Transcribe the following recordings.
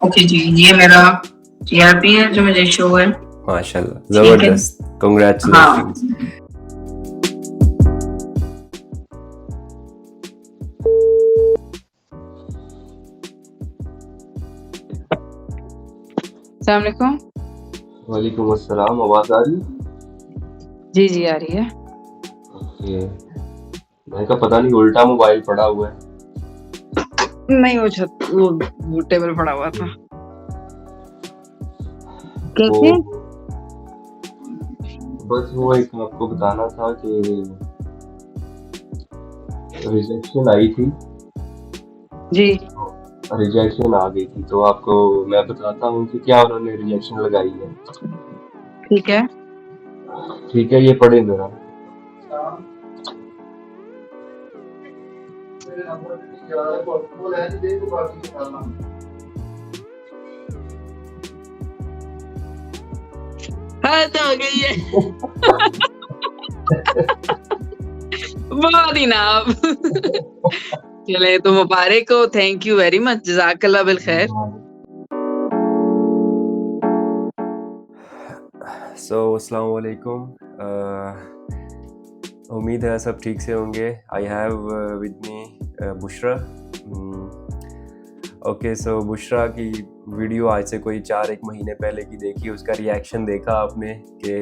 Okay जी, ये मेरा TRP है जो मुझे शो है। माशाल्लाह, ठीक है। जबरदस्त, कांग्रेचुलेशंस। अस्सलाम वालेकुम। वालेकुम अस्सलाम, आवाज आ रही है? जी जी आ रही है। ओके, मैंने कहा पता नहीं उल्टा मोबाइल पड़ा हुआ है। नहीं वो टेबल पड़ा हुआ था। कैसे? वो बस वो एक आपको बताना था कि रिजेक्शन आई थी, जी रिजेक्शन आ गई थी, तो आपको मैं बताता हूँ कि क्या उन्होंने रिजेक्शन लगाई है। ठीक है। ठीक है, ये पढ़े जरा। हाँ तो हो गई है। बहुत ही ना आप। चले तो मुबारक हो, थैंक यू वेरी मच, जज़ाकल्लाह बिल खैर। सो अस्सलाम वालेकुम, उम्मीद है सब ठीक से होंगे। I have with me Bushra. Okay, so Bushra की वीडियो आज से कोई 4-1 महीने पहले की देखी, उसका रिएक्शन देखा आपने कि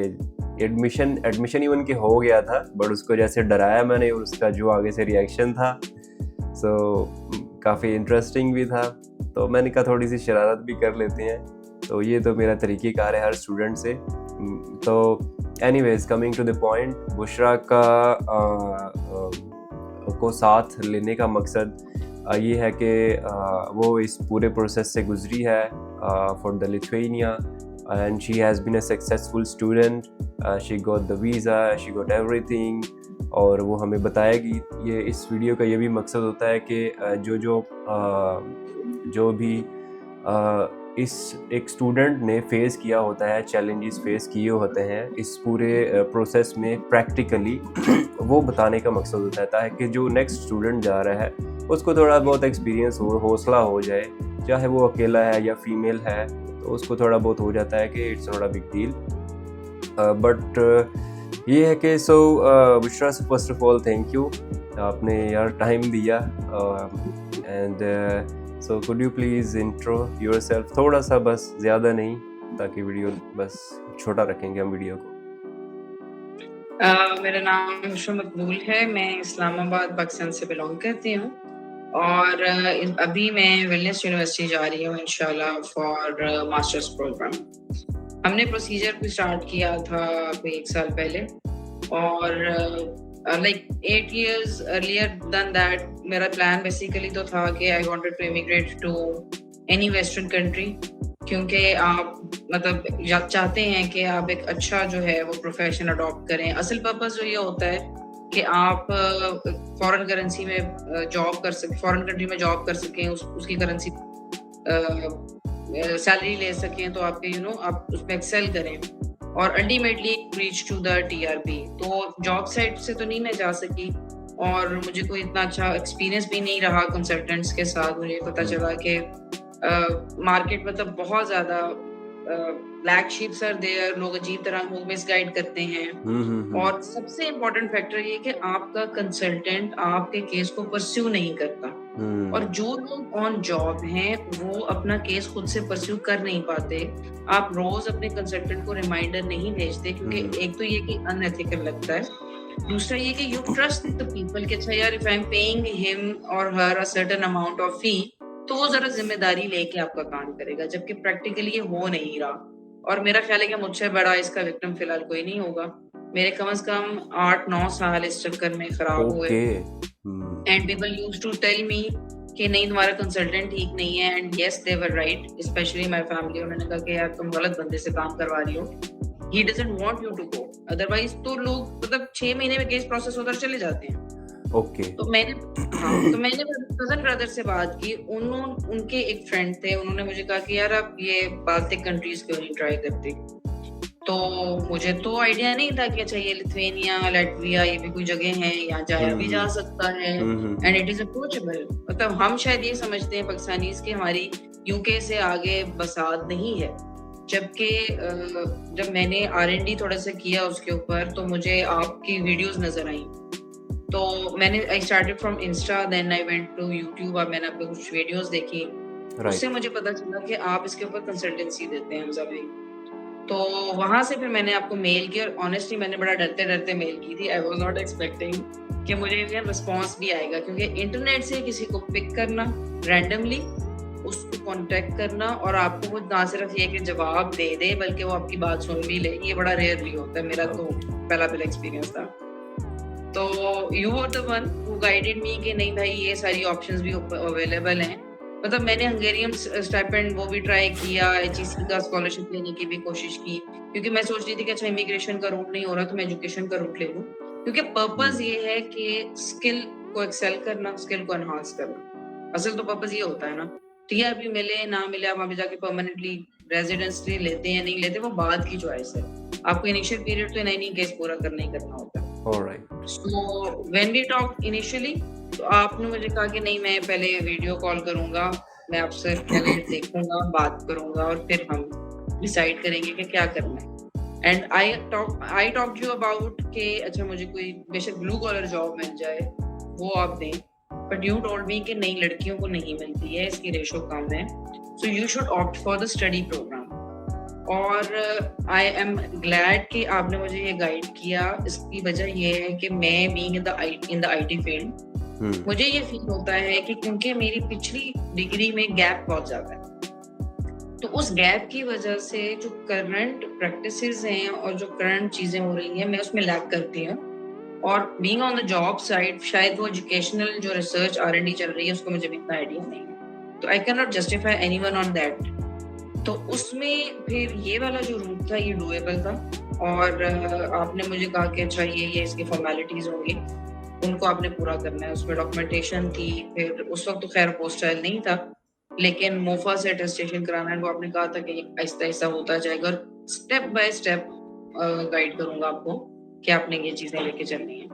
एडमिशन ही उनके हो गया था, बट उसको जैसे डराया मैंने और उसका जो आगे से रिएक्शन था सो काफ़ी इंटरेस्टिंग भी था। तो मैंने कहा थोड़ी सी शरारत भी कर लेते हैं, तो ये तो मेरा तरीक़ेकार है हर स्टूडेंट से। तो anyways, coming to the point, Bushra को साथ लेने का मकसद ये है कि वो इस पूरे प्रोसेस से गुजरी है for the Lithuania, and she has been a successful student, she got the visa, she got everything, और वो हमें बताएगी। ये इस वीडियो का ये भी मकसद होता है कि जो भी इस एक स्टूडेंट ने फेस किया होता है, चैलेंजेस फेस किए होते हैं इस पूरे प्रोसेस में प्रैक्टिकली, वो बताने का मकसद होता है, ताकि जो नेक्स्ट स्टूडेंट जा रहा है उसको थोड़ा बहुत एक्सपीरियंस हो, हौसला हो जाए, चाहे वो अकेला है या फीमेल है, तो उसको थोड़ा बहुत हो जाता है कि it's not a big deal. But ये है कि बुशरा से first of all thank you, आपने यार टाइम दिया, and so could you please intro yourself थोड़ा सा, बस ज़्यादा नहीं, ताकि वीडियो बस छोटा रखेंगे हम वीडियो को। मेरा नाम बुशरा मकबूल है, मैं इस्लामाबाद पाकिस्तान से बिलोंग करती हूँ, और अभी मैं वेलनेस यूनिवर्सिटी जा रही हूँ इंशाल्लाह फॉर मास्टर्स प्रोग्राम। हमने प्रोसीजर भी स्टार्ट किया था कोई 1 साल पहले, और like 8 years earlier than that मेरा प्लान बेसिकली तो था कि I wanted to immigrate to any western country, क्योंकि आप मतलब चाहते हैं कि आप एक अच्छा जो है वो प्रोफेशन अडॉप्ट करें। असल पर्पस जो ये होता है कि आप फॉरेन करेंसी में जॉब कर सकें, फॉरेन कंट्री में जॉब कर सकें, उसकी करेंसी सैलरी ले सकें, तो आपके आप उसमें एक्सेल करें और ultimately reach to the TRP. तो जॉब साइट से तो नहीं मैं जा सकी, और मुझे कोई इतना अच्छा एक्सपीरियंस भी नहीं रहा कंसल्टेंट्स के साथ। मुझे पता चला कि मार्केट मतलब बहुत ज़्यादा ब्लैक शीप्स आर देयर, लोग अजीब तरह को मिसगाइड करते हैं, और सबसे इम्पोर्टेंट फैक्टर ये कि आपका कंसल्टेंट आपके केस को परस्यू नहीं करता, और जो लोग ऑन जॉब हैं वो अपना केस खुद से परस्यू कर नहीं पाते। आप रोज अपने कंसल्टेंट को रिमाइंडर नहीं भेजते, क्योंकि एक तो ये कि अनएथिकल लगता है, दूसरा ये कि यू ट्रस्ट द पीपल कि अच्छा यार if I am paying him और हर अ सर्टेन अमाउंट ऑफ फी, तो वो जरा जिम्मेदारी लेके आपका काम करेगा, जबकि प्रैक्टिकली ये हो नहीं रहा। और मेरा ख्याल है कि मुझसे बड़ा इसका विक्टिम फिलहाल कोई नहीं होगा। मेरे कम से कम 8-9 साल इस चक्कर में खराब हुए, and people used to tell me कि नहीं तुम्हारा कंसल्टेंट ठीक नहीं है, and yes they were right, specially my family. उन्होंने कहा कि यार तुम गलत बंदे से काम करवा रही हो, he doesn't want you to go, otherwise तो लोग मतलब 6 महीने में केस प्रोसेस होकर चले जाते हैं। ओके, तो मैंने कजन ब्रदर से बात की, उनके एक फ्रेंड थे, उन्होंने मुझे कहा कि यार आप ये बाल्टिक कंट्रीज क्यों नहीं ट्राई करते। तो मुझे तो आइडिया नहीं था कि अच्छा ये लिथुआनिया, लैटविया ये भी कोई जगह है, यहाँ जाया भी जा सकता है, एंड इट इज अप्रोचेबल। मतलब हम शायद ये समझते हैं पाकिस्तानीज कि हमारी यूके से आगे बसात नहीं है। जबकि जब मैंने R&D थोड़ा सा किया उसके ऊपर तो मुझे आपकी वीडियोस नजर आई। तो मैंने I started from Insta, then I went to YouTube, और मैंने आपके कुछ वीडियोस देखी। उससे राइट। मुझे पता चला कि आप इसके ऊपर कंसल्टेंसी देते हैं हमजा भाई। तो वहां से फिर मैंने आपको मेल किया, और ऑनेस्टली मैंने बड़ा डरते डरते मेल की थी। आई वाज नॉट एक्सपेक्टिंग कि मुझे ये रिस्पांस भी आएगा, क्योंकि इंटरनेट से किसी को पिक करना रैंडमली, उसको कांटेक्ट करना और आपको वो ना सिर्फ ये कि जवाब दे दे बल्कि वो आपकी बात सुन भी ले, ये बड़ा रेयरली होता है। मेरा तो पहला एक्सपीरियंस था। तो you were the one who guided मी कि नहीं भाई ये सारी ऑप्शंस भी अवेलेबल हैं। मतलब मैंने हंगेरियन स्टाइपेंड वो भी ट्राई किया, HEC का स्कॉलरशिप लेने की भी कोशिश की, क्योंकि मैं सोच रही थी कि अच्छा इमिग्रेशन का रूट नहीं हो रहा तो मैं एजुकेशन का रूट ले लूं, क्योंकि पर्पस ये है कि स्किल को एक्सेल करना, स्किल को एनहांस करना। असल तो पर्पस ये होता है ना, TRP मिले ना मिले, आप वहां पे जाके परमानेंटली रेजिडेंसी लेते हैं नहीं लेते वो बाद की चॉइस है। आपको इनिशियल पीरियड तो नहीं केस पूरा करना ही करना होता है। Alright. So when we talked initially, तो आपने मुझे कहा कि नहीं मैं पहले वीडियो कॉल करूंगा, मैं आपसे पहले देखूंगा, बात करूंगा और फिर हम डिसाइड करेंगे कि क्या करना है। And I talk you about कि अच्छा मुझे कोई बेशक ब्लू कॉलर जॉब मिल जाए वो आप दें, बट यू टोल्ड मी कि नहीं लड़कियों को नहीं मिलती है, इसकी रेशो कम है, so you should opt for the study program. और आई एम ग्लैड कि आपने मुझे ये गाइड किया। इसकी वजह ये है कि मैं being in the IT field, मुझे ये फील होता है कि क्योंकि मेरी पिछली डिग्री में गैप बहुत ज्यादा है, तो उस गैप की वजह से जो करंट प्रैक्टिसेस हैं और जो करंट चीजें हो रही हैं मैं उसमें लैग करती हूँ। और being on the job side शायद वो एजुकेशनल जो रिसर्च R&D चल रही है उसको मुझे भी इतना आइडिया नहीं है, तो I can not justify anyone on that. तो उसमें फिर ये वाला जो रूट था ये डूएबल था। और आपने मुझे कहा कि अच्छा ये इसकी फॉर्मेलिटीज होंगी, उनको आपने पूरा करना है। उसमें डॉक्यूमेंटेशन थी, फिर उस वक्त तो खैर पोस्टाइल नहीं था, लेकिन मोफा से अटेस्टेशन कराना है। वो आपने कहा था कि आहिस्ता आहिस्ता होता जाएगा और स्टेप बाय स्टेप गाइड करूंगा आपको कि आपने ये चीजें लेके चलनी है।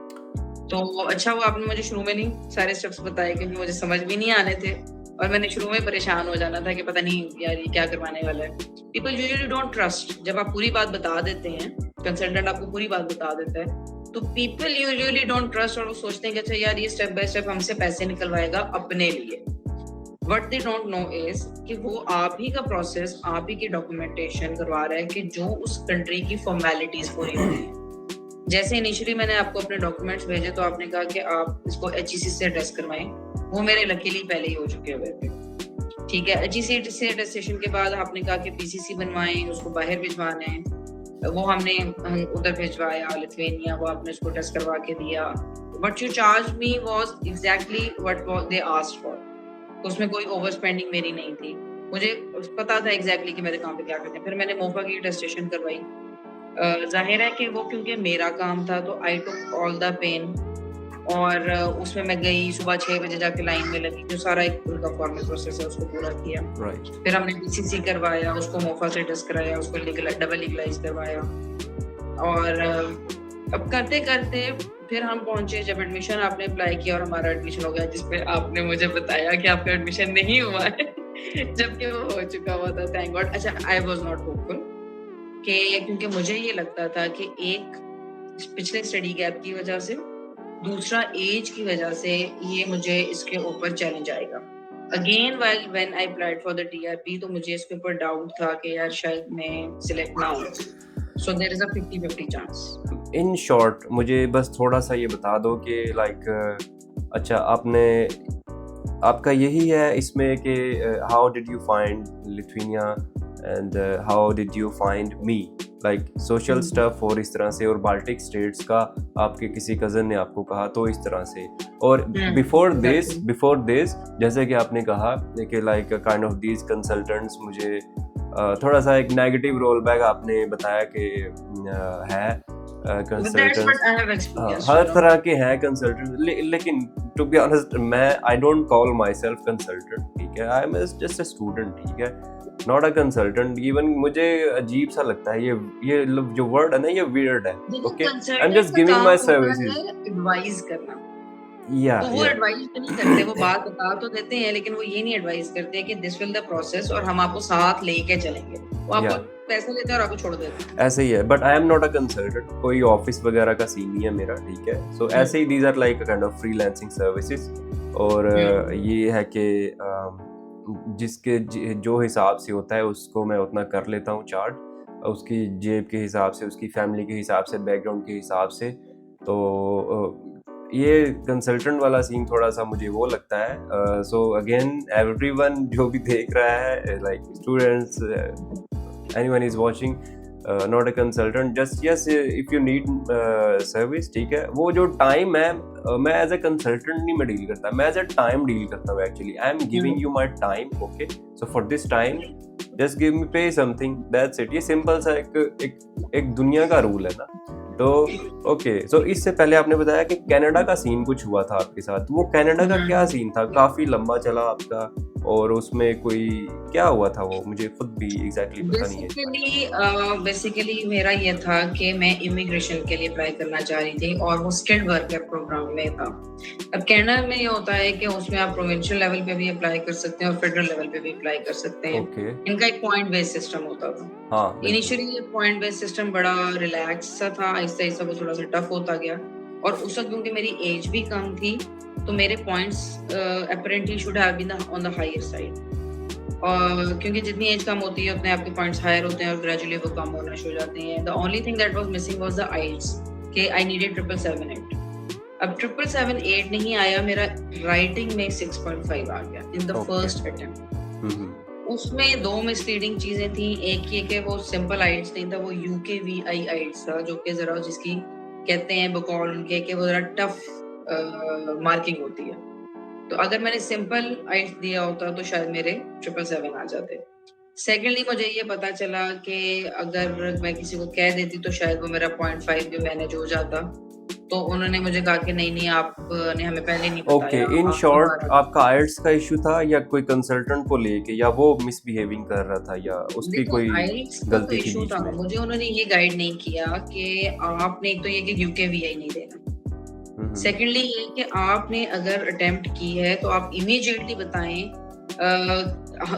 तो अच्छा वो आपने मुझे शुरू में नहीं सारे स्टेप्स बताए, क्योंकि मुझे समझ भी नहीं आने थे और मैंने शुरू में परेशान हो जाना था कि पता नहीं यार ये क्या करवाने वाला है। People usually don't trust. जब आप पूरी बात बता देते हैं, कंसल्टेंट आपको पूरी बात बता देता है, तो पीपल यूजुअली डोंट ट्रस्ट और वो सोचते हैं कि अच्छा यार ये स्टेप बाय स्टेप हमसे पैसे निकलवाएगा अपने लिए। What they don't know is कि वो आप ही का प्रोसेस, आप ही की डॉक्यूमेंटेशन करवा रहा है कि जो उस कंट्री की फॉर्मेलिटीज पूरी होती है। जैसे इनिशियली मैंने आपको अपने डॉक्यूमेंट्स भेजे तो आपने कहा कि आप इसको HEC से अटेस्ट करवाएं, वो मेरे लकीली पहले ही हो चुके हुए थे। ठीक है, HEC से अटेस्टेशन के बाद आपने कहा कि PCC बनवाएं, उसको बाहर भिजवाना है, वो हमने उधर भिजवाया लिथुआनिया, वो आपने उसको टेस्ट करवा के दिया। But you charge me was exactly what they asked for. उसमें कोई ओवर स्पेंडिंग मेरी नहीं थी, मुझे पता था एग्जैक्टली कि मेरे काम पे क्या करते हैं। फिर मैंने मोफा की अटेस्टेशन करवाई। जाहिर है कि वो क्योंकि मेरा काम था तो आई टुक ऑल द पेन, और उसमें मैं गई सुबह 6 बजे जाके लाइन में लगी, जो सारा एक पूरा फॉर्मल प्रोसेस है उसको पूरा किया। फिर हमने PCC करवाया, उसको मोफा से टेस्ट कराया, उसको डबल लीगलाइज करवाया, और अब करते करते फिर हम पहुंचे जब एडमिशन आपने अप्लाई किया और हमारा एडमिशन हो गया, जिसपे आपने मुझे बताया कि आपका एडमिशन नहीं हुआ है जबकि वो हो चुका हुआ था। Thank God. अच्छा, आई वाज नॉट होपफुल कि क्योंकि मुझे ये लगता था कि एक पिछले स्टडी गैप की वजह से, दूसरा एज की वजह से ये मुझे इसके ऊपर चैलेंज आएगा। Again when I applied for the TRP तो मुझे इसके ऊपर डाउट था कि यार शायद मैं सिलेक्ट ना हूँ, so there is a 50-50 chance. In short मुझे बस थोड़ा सा ये बता दो कि लाइक अच्छा आपका यही है इसमें कि how did you find Lithuania and how did you find me, like social stuff और इस तरह से, और बाल्टिक स्टेट्स का आपके किसी कज़न ने आपको कहा तो इस तरह से। और बिफोर दिस जैसे कि आपने कहा कि like kind of these consultants, मुझे थोड़ा सा एक नेगेटिव रोल बैक आपने बताया कि है कंसल्टेंट्स, हर तरह के हैं कंसल्टेंट, लेकिन टू बी ऑनेस्ट मैं I don't call my self consultant, ठीक है, I am just a student, ठीक है, नॉट अ कंसल्टेंट। इवन मुझे अजीब सा लगता है ये जो वर्ड है ना, ये वियर्ड है। Okay, I am just giving my services, advice करना। या तो वो एडवाइस तो नहीं करते, वो बात बता तो देते हैं लेकिन वो ये नहीं एडवाइस करते कि दिस विल द प्रोसेस और हम आपको साथ लेके चलेंगे। वो आपको या पैसे देते हैं और आपको छोड़ देते हैं। ऐसे ही है, but I am not a consultant, कोई ऑफिस वगैरह का सीन नहीं है मेरा, ठीक है। सो ऐसे ही these are like kind of freelancing services. और ये है कि जिसके जो हिसाब से होता है उसको मैं उतना कर लेता हूँ चार्ज, उसकी जेब के हिसाब से, उसकी फैमिली के हिसाब से, बैकग्राउंड के हिसाब से। तो ये कंसल्टेंट वाला सीन थोड़ा सा मुझे वो लगता है। सो अगेन एवरीवन जो भी देख रहा है, like students, anyone is watching, not a consultant, just yes if you need service, ठीक है। वो जो टाइम है, मैं एज अ कंसल्टेंट नहीं मैं डील करता, मैं एज अ टाइम डील करता हूँ actually. I am giving you my time, okay, so for this time just give me पे समथिंग, दैट्स इट। ये सिंपल सा एक दुनिया का रूल है ना। तो ओके, सो इससे पहले आपने बताया कि कनाडा का सीन कुछ हुआ था आपके साथ, वो कनाडा का क्या सीन था? काफी लंबा चला आपका, और उसमें कोई क्या हुआ था वो मुझे खुद भी एग्जैक्टली पता नहीं है। बेसिकली मेरा ये था कि मैं इमिग्रेशन के लिए अप्लाई करना चाह रही थी और वो स्किल्ड वर्कर प्रोग्राम में था। अब कनाडा में ये होता है कि उसमें आप प्रोविंशियल लेवल पे भी अप्लाई कर सकते हैं और फेडरल लेवल पे भी अप्लाई कर सकते हैं। ओके, इनका एक पॉइंट बेस्ड सिस्टम होता था। हाँ बिल्कुल। इनिशियली ये पॉइंट बेस्ड सिस्टम बड़ा रिलैक्स सा था, आहिस्ता आहिस्ता वो थोड़ा सा टफ होता गया। और उस वक्त क्योंकि मेरी एज भी कम थी तो मेरे points apparently should have been on the higher side. और क्योंकि जितनी एज कम होती है उतने आपके पॉइंट्स हायर होते हैं और ग्रेजुअली वो कम होना शुरू हो जाते हैं। The only thing that was missing was the aisles, कि आई नीडेड 778। अब 778 नहीं आया, मेरा राइटिंग में 6.5 आ गया in the Okay. First attempt. उसमें दो मिसलीडिंग चीजें थी। एक ये कि वो सिंपल आइल्स नहीं था, वो UKVI आइल्स था, जो कि जरा जिसकी कहते हैं बकौल उनके कि वो जरा टफ मार्किंग होती है। तो अगर मैंने सिंपल आइल्स दिया होता तो शायद मेरे 777 आ जाते। सेकेंडली मुझे ये पता चला कि अगर मैं किसी को कह देती तो शायद वो मेरा 0.5 भी मैनेज हो जाता। तो उन्होंने मुझे कहा कि नहीं आपने हमें पहले नहीं बताया। ओके, इन शॉर्ट आपका आइल्स का इशू था या कोई कंसल्टेंट को लेके, या वो मिसबिहेविंग कर रहा था, या उसकी कोई आइल्स का गलती थी इशू बीच था। में? मुझे उन्होंने ये गाइड नहीं किया कि आपने एक तो ये कि UKVI नहीं देना, सेकेंडली ये कि आपने अगर अटेम्प्ट की है तो आप इमीडिएटली बताएं।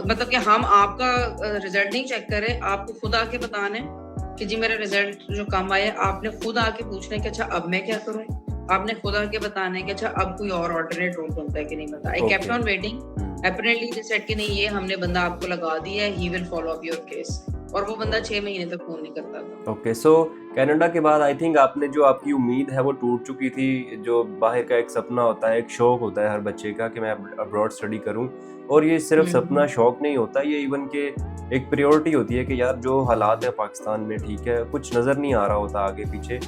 मतलब कि हम आपका रिजल्ट नहीं चेक करें, आपको खुद आके बताना है कि जी मेरा रिजल्ट जो कम आया। आपने खुद आके पूछना है कि अच्छा अब मैं क्या करूं। आपने खुद आके बताना है कि अच्छा अब कोई और ऑल्टरनेट रूट बनता है कि नहीं बनता। I kept on waiting, apparently they said कि नहीं ये हमने बंदा आपको लगा दिया है, he will follow up your case. और वो बंदा 6 महीने तक फोन नहीं करता था। ओके, सो कनाडा के बाद आई थिंक आपने जो आपकी उम्मीद है वो टूट चुकी थी। जो बाहर का एक सपना होता है, एक शौक होता है हर बच्चे का कि मैं अब्रॉड स्टडी करूं, और ये सिर्फ सपना शौक नहीं होता, ये इवन के एक प्रायोरिटी होती है कि यार जो हालात है पाकिस्तान में, ठीक है, कुछ नज़र नहीं आ रहा होता आगे पीछे।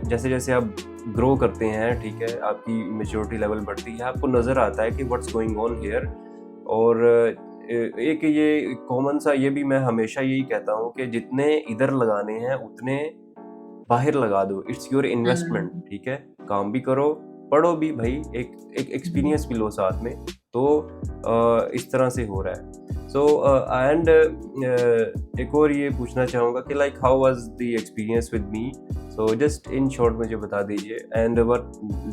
जैसे जैसे आप ग्रो करते हैं, ठीक है, आपकी मेच्योरिटी लेवल बढ़ती है, आपको नज़र आता है कि व्हाट्स गोइंग ऑन हियर। और एक ये कॉमन सा ये भी मैं हमेशा यही कहता हूँ कि जितने इधर लगाने हैं उतने बाहर लगा दो, इट्स योर इन्वेस्टमेंट, ठीक है। काम भी करो, पढ़ो भी भाई, एक एक्सपीरियंस भी लो साथ में। तो इस तरह से हो रहा है। सो एंड एक और ये पूछना चाहूँगा कि like how was the experience with me, so just in short मुझे बता दीजिए। And what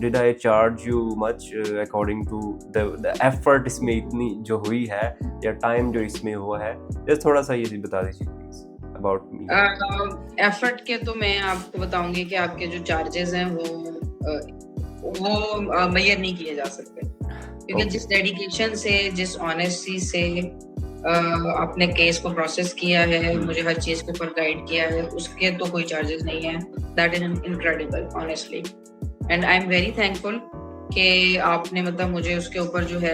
did I charge you much according to the effort इसमें इतनी जो हुई है, या टाइम जो इसमें हुआ है, जस्ट थोड़ा सा ये बता दीजिए प्लीज अबाउट मी। एफर्ट के तो मैं आपको बताऊंगी कि आपके जो चार्जेस हैं वो मेजर नहीं किए जा सकते, क्योंकि जिस डेडिकेशन से, जिस ऑनेस्टी से आपने केस को प्रोसेस किया है, मुझे हर चीज के ऊपर गाइड किया है, उसके तो कोई चार्जेस नहीं है। That is incredible honestly, and I am very thankful कि आपने मतलब मुझे उसके ऊपर जो है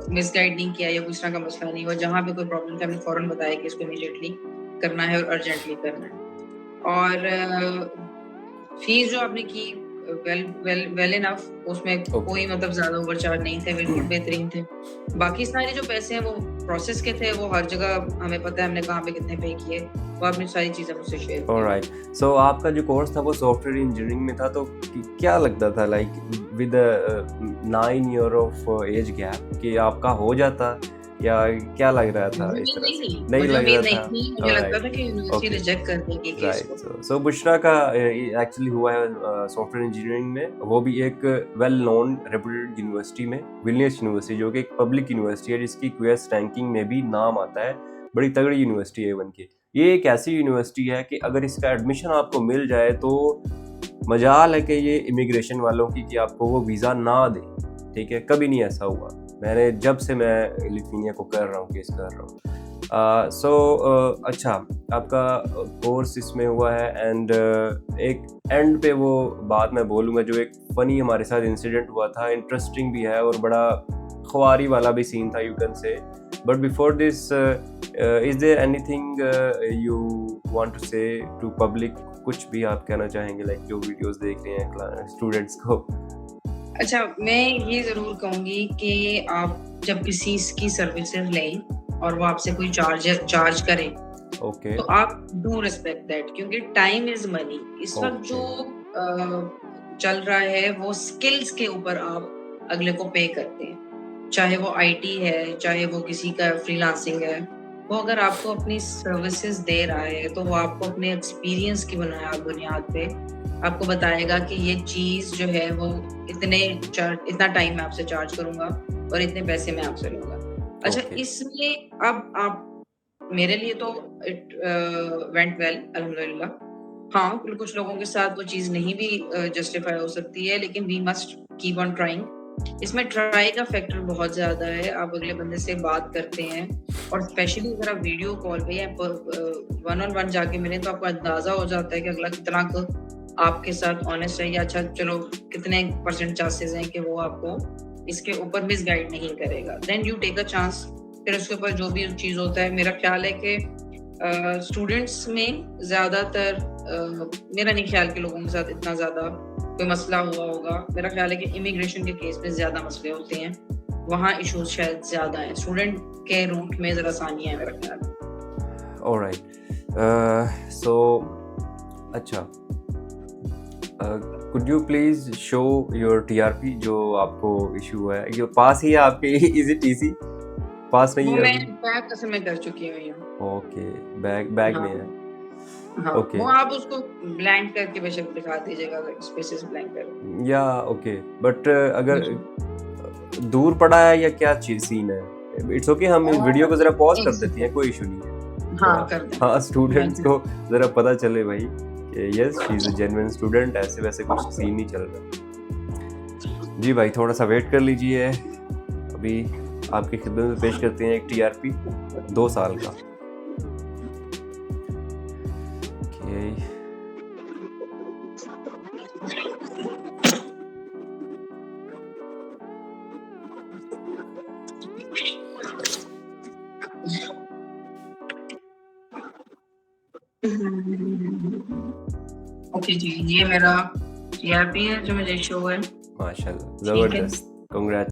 मिसगाइड नहीं किया या किस तरह का मसला नहीं हुआ। जहाँ पे कोई प्रॉब्लम था हमने फौरन बताया कि इसको इमीडिएटली करना है और अर्जेंटली करना है। और फीस जो आपने की वेल इनफ, उसमें कोई मतलब ज्यादा ओवरचार्ज नहीं थे, बिल्कुल बेहतरीन थे। बाकी सारे जो पैसे हैं वो प्रोसेस के थे, वो हर जगह हमें पता है हमने कहाँ पे कितने पे किए, वो आपने सारी चीजें मुझसे शेयर की। ऑलराइट, सो आपका जो कोर्स था वो सॉफ्टवेयर इंजीनियरिंग में था, तो क्या लगता था like with 9 year of age gap कि आपका हो जाता, या क्या लग रहा था मुझे इस तरह से? नहीं, नहीं मुझे लग उम्मीद रहा नहीं था? थी, मुझे लगता ऑलराइट, था कि यूनिवर्सिटी ओके, रिजेक्ट कर देगी केस राइट। को। सो बुशरा का एक्चुअली हुआ है सॉफ्टवेयर इंजीनियरिंग में, वो भी एक वेल नोन रेप्यूटेड यूनिवर्सिटी में, विलियम्स यूनिवर्सिटी, जो कि एक पब्लिक यूनिवर्सिटी है जिसकी क्यूएस रैंकिंग में भी नाम आता है, बड़ी तगड़ी यूनिवर्सिटी है इवन की। ये एक ऐसी यूनिवर्सिटी है कि अगर इसका एडमिशन आपको मिल जाए तो मजाल है कि ये इमिग्रेशन वालों की कि आपको वो वीज़ा ना दे, ठीक है? कभी नहीं ऐसा हुआ, मैंने जब से मैं लिथुआनिया को कर रहा हूँ, केस कर रहा हूँ। अच्छा, आपका कोर्स इसमें हुआ है एंड एक एंड पे वो बात मैं बोलूँगा जो एक फ़नी हमारे साथ इंसिडेंट हुआ था, इंटरेस्टिंग भी है और बड़ा ख्वारी वाला भी सीन था, you can say. But before this is there anything you want to say to public? कुछ भी आप कहना चाहेंगे, लाइक जो वीडियोस देख रहे हैं स्टूडेंट्स को? अच्छा, मैं ये ज़रूर कहूँगी कि आप जब किसी की सर्विसेज लें और वो आपसे कोई चार्ज करे, ओके, तो आप डू रिस्पेक्ट दैट, क्योंकि टाइम इज मनी। इस वक्त जो चल रहा है वो स्किल्स के ऊपर आप अगले को पे करते हैं, चाहे वो आईटी है, चाहे वो किसी का फ्रीलांसिंग है। वो अगर आपको अपनी सर्विसेज दे रहा है तो वो आपको अपने एक्सपीरियंस की बुनियाद पे आपको बताएगा कि ये चीज़ जो है वो इतना टाइम मैं आपसे चार्ज करूंगा और इतने पैसे मैं आपसे लूंगा। अच्छा, ओके, इसमें अब आप, मेरे लिए तो इट वेंट वेल अल्हम्दुलिल्लाह। हाँ, कुछ लोगों के साथ वो चीज़ नहीं भी जस्टिफाई हो सकती है, लेकिन we must keep on trying. इसमें ट्राई का फैक्टर बहुत ज़्यादा है। आप अगले बंदे से बात करते हैं और स्पेशली अगर आप वीडियो कॉल पे या वन ऑन वन जाके मिलें तो आपको अंदाज़ा हो जाता है कि अगला कितना आपके साथ ऑनेस्ट है, या अच्छा चलो कितने % चांसेस हैं कि वो आपको इसके ऊपर मिसगाइड नहीं करेगा। Then you take a chance. फिर उसके ऊपर जो भी चीज़ होता है, मेरा ख्याल है कि स्टूडेंट्स में ज़्यादातर मेरा नहीं ख्याल कि लोगों के साथ इतना ज़्यादा कोई मसला हुआ होगा। मेरा ख्याल है कि इमिग्रेशन के केस में ज़्यादा मसले होते हैं, वहाँ इश्यूज शायद ज़्यादा हैं। स्टूडेंट के रूट में ज़रा आसानियाँ है मेरा ख्याल। ऑलराइट। सो अच्छा, could you please show your TRP जो आपको इशू हुआ है? ये पास ही है आपके? Is it easy? पास नहीं वो है मैं अभी? बैक असल में कर चुकी हुई हूँ। ओके, बैग हाँ, में है। हाँ, ओके, वो आप उसको ब्लैंक करके बेशक दिखा दीजिएगा, स्पेसेस ब्लैंक कर। या ओके, बट अगर दूर पड़ा है या क्या चीज सीन है? इट्स ओके, हम इस वीडियो को जरा पॉज कर देते हैं, कोई इशू नहीं है। हाँ, कर दें। हाँ, स्टूडेंट्स को जरा पता चले भाई कि yes she is a genuine student, ऐसे वैसे कुछ सीन नहीं चल रहा। जी भाई, थोड़ा सा वेट कर लीजिए, अभी आपकी खिदमत में पेश करते हैं एक टीआरपी 2 साल का। ओके, ओके जी, ये मेरा टीआरपी है जो मुझे शो है। माशाल्लाह, ठीक है। जबरदस्त, कांग्रेट।